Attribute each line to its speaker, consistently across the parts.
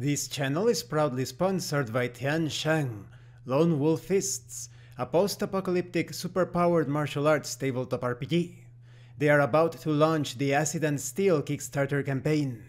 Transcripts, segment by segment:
Speaker 1: This channel is proudly sponsored by Tian Shang, Lone Wolf Fists, a post-apocalyptic superpowered martial arts tabletop RPG. They are about to launch the Acid and Steel Kickstarter campaign.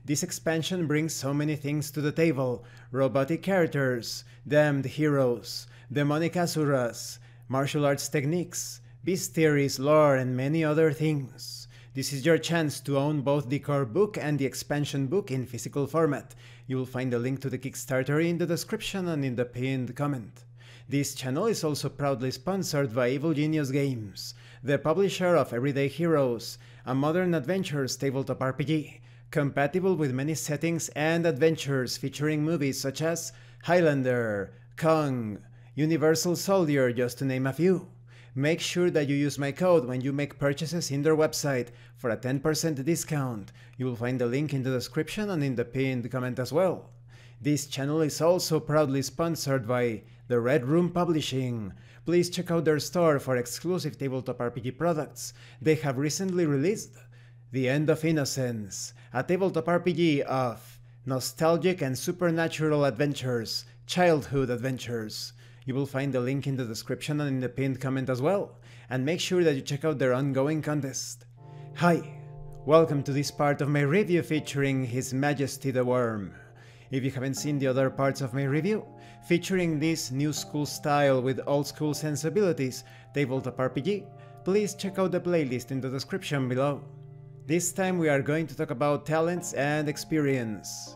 Speaker 1: This expansion brings so many things to the table: robotic characters, damned heroes, demonic asuras, martial arts techniques, bestiaries, lore, and many other things. This is your chance to own both the core book and the expansion book in physical format. You will find a link to the Kickstarter in the description and in the pinned comment. This channel is also proudly sponsored by Evil Genius Games, the publisher of Everyday Heroes, a modern adventures tabletop RPG, compatible with many settings and adventures featuring movies such as Highlander, Kong, Universal Soldier, just to name a few. Make sure that you use my code when you make purchases in their website for a 10% discount. You will find the link in the description and in the pinned comment as well. This channel is also proudly sponsored by The Red Room Publishing. Please check out their store for exclusive tabletop RPG products. They have recently released The End of Innocence, a tabletop RPG of nostalgic and supernatural adventures, childhood adventures. You will find the link in the description and in the pinned comment as well, and make sure that you check out their ongoing contest. Hi, welcome to this part of my review featuring His Majesty the Worm. If you haven't seen the other parts of my review, featuring this new school style with old school sensibilities, tabletop RPG, please check out the playlist in the description below. This time we are going to talk about talents and experience.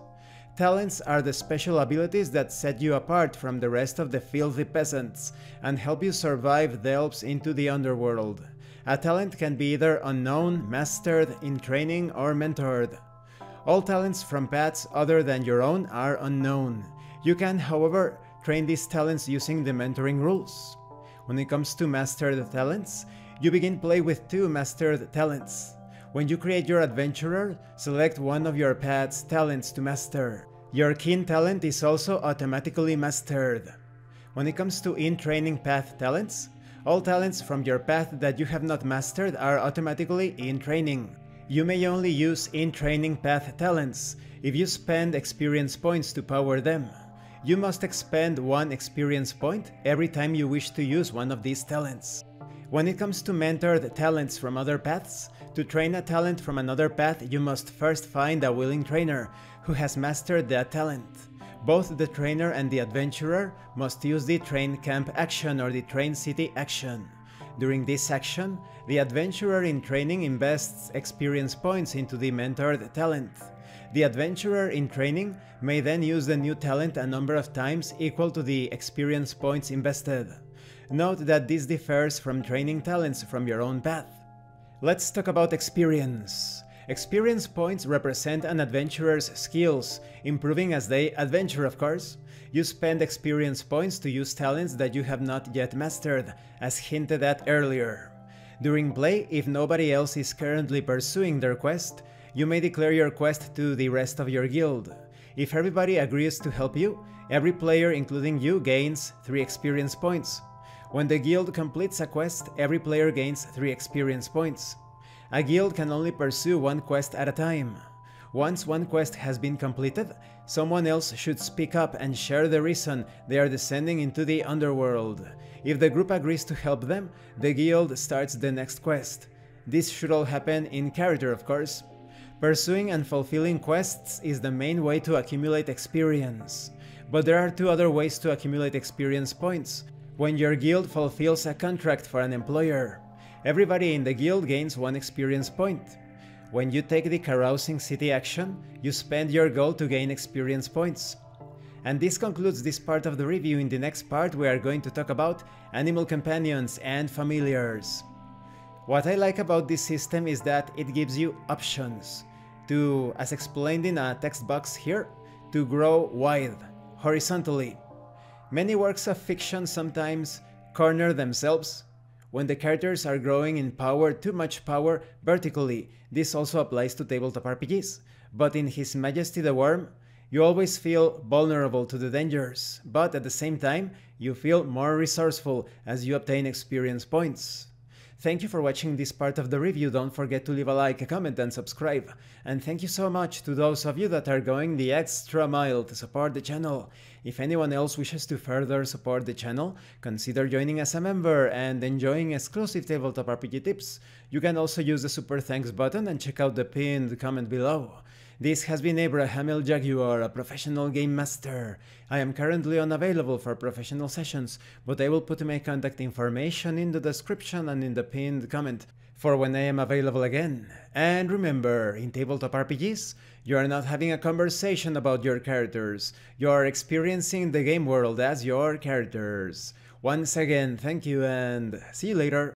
Speaker 1: Talents are the special abilities that set you apart from the rest of the filthy peasants and help you survive delves into the underworld. A talent can be either unknown, mastered, in training, or mentored. All talents from paths other than your own are unknown. You can, however, train these talents using the mentoring rules. When it comes to mastered talents, you begin play with 2 mastered talents. When you create your adventurer, select one of your path's talents to master. Your kin talent is also automatically mastered. When it comes to in-training path talents, all talents from your path that you have not mastered are automatically in training. You may only use in-training path talents if you spend experience points to power them. You must expend 1 experience point every time you wish to use one of these talents. When it comes to mentored talents from other paths, to train a talent from another path, you must first find a willing trainer who has mastered that talent. Both the trainer and the adventurer must use the Train Camp action or the Train City action. During this action, the adventurer in training invests experience points into the mentored talent. The adventurer in training may then use the new talent a number of times equal to the experience points invested. Note that this differs from training talents from your own path. Let's talk about experience. Experience points represent an adventurer's skills, improving as they adventure, of course. You spend experience points to use talents that you have not yet mastered, as hinted at earlier. During play, if nobody else is currently pursuing their quest, you may declare your quest to the rest of your guild. If everybody agrees to help you, every player, including you, gains 3 experience points. When the guild completes a quest, every player gains 3 experience points. A guild can only pursue 1 quest at a time. Once 1 quest has been completed, someone else should speak up and share the reason they are descending into the underworld. If the group agrees to help them, the guild starts the next quest. This should all happen in character, of course. Pursuing and fulfilling quests is the main way to accumulate experience. But there are 2 other ways to accumulate experience points. When your guild fulfills a contract for an employer, everybody in the guild gains 1 experience point. When you take the Carousing City action, you spend your gold to gain experience points. And this concludes this part of the review. In the next part we are going to talk about animal companions and familiars. What I like about this system is that it gives you options to, as explained in a text box here, to grow wide, horizontally. Many works of fiction sometimes corner themselves when the characters are growing in power, too much power, vertically. This also applies to tabletop RPGs. But in His Majesty the Worm, you always feel vulnerable to the dangers, but at the same time, you feel more resourceful as you obtain experience points. Thank you for watching this part of the review. Don't forget to leave a like, a comment, and subscribe. And thank you so much to those of you that are going the extra mile to support the channel. If anyone else wishes to further support the channel, consider joining as a member and enjoying exclusive tabletop RPG tips. You can also use the super thanks button and check out the pinned comment below. This has been Abraham El Jaguar, a professional game master. I am currently unavailable for professional sessions, but I will put my contact information in the description and in the pinned comment for when I am available again. And remember, in tabletop RPGs, you are not having a conversation about your characters, you are experiencing the game world as your characters. Once again, thank you and see you later.